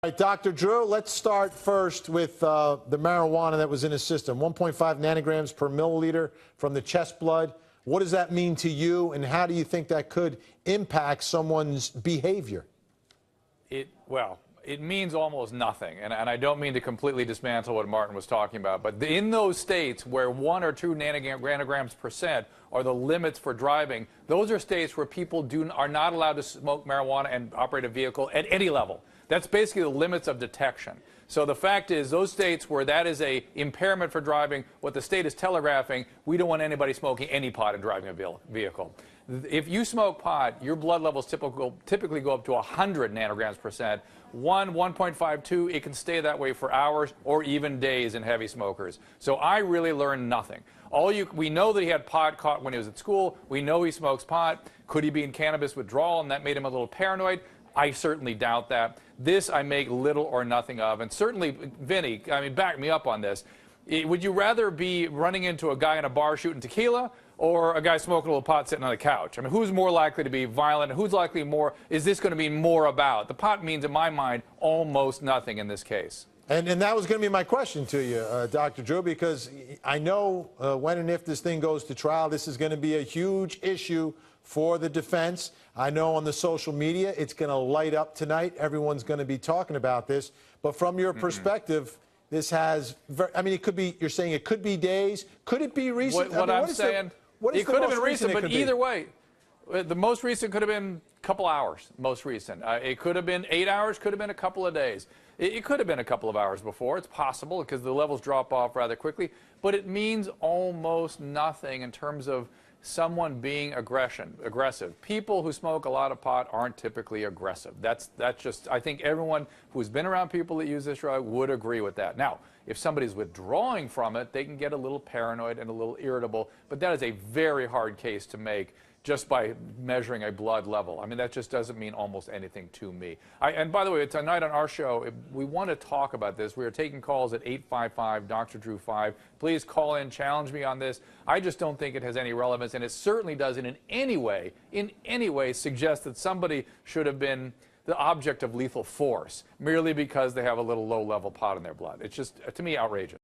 All right, Dr. Drew, let's start first with the marijuana that was in his system. 1.5 nanograms per milliliter from the chest blood. What does that mean to you, and how do you think that could impact someone's behavior? It means almost nothing, and I don't mean to completely dismantle what Martin was talking about, but in those states where 1 or 2 nanograms percent are the limits for driving, those are states where people are not allowed to smoke marijuana and operate a vehicle at any level. That's basically the limits of detection. So the fact is, those states where that is a impairment for driving, what the state is telegraphing, we don't want anybody smoking any pot and driving a vehicle. If you smoke pot, your blood levels typically go up to 100 nanograms percent. 1.5, 2, it can stay that way for hours or even days in heavy smokers. So I really learned nothing. We know that he had pot caught when he was at school. We know he smokes pot. Could he be in cannabis withdrawal and that made him a little paranoid? I certainly doubt that. This I make little or nothing of. And certainly, Vinny, I mean, back me up on this. Would you rather be running into a guy in a bar shooting tequila or a guy smoking a little pot sitting on the couch? I mean, who's more likely to be violent? Who's likely is this going to be more about? The pot means, in my mind, almost nothing in this case. And that was going to be my question to you, Dr. Drew, because I know when and if this thing goes to trial, this is going to be a huge issue for the defense. I know on the social media it's going to light up tonight. Everyone's going to be talking about this. But from your perspective, this has, I mean, it could be, you're saying it could be days. Could it be recent? What I'm saying, it could have been recent, but either way, the most recent could have been a couple hours, most recent. It could have been 8 hours, could have been a couple of days. It could have been a couple of hours before. It's possible because the levels drop off rather quickly. But it means almost nothing in terms of someone being aggressive. People who smoke a lot of pot aren't typically aggressive. That's just, I think everyone who's been around people that use this drug would agree with that. Now, if somebody's withdrawing from it, they can get a little paranoid and a little irritable, but that is a very hard case to make just by measuring a blood level. I mean, that just doesn't mean almost anything to me. And by the way, tonight on our show, we want to talk about this. We are taking calls at 855-Dr. Drew 5. Please call in, challenge me on this. I just don't think it has any relevance, and it certainly doesn't in any way suggest that somebody should have been the object of lethal force merely because they have a little low-level pot in their blood. It's just, to me, outrageous.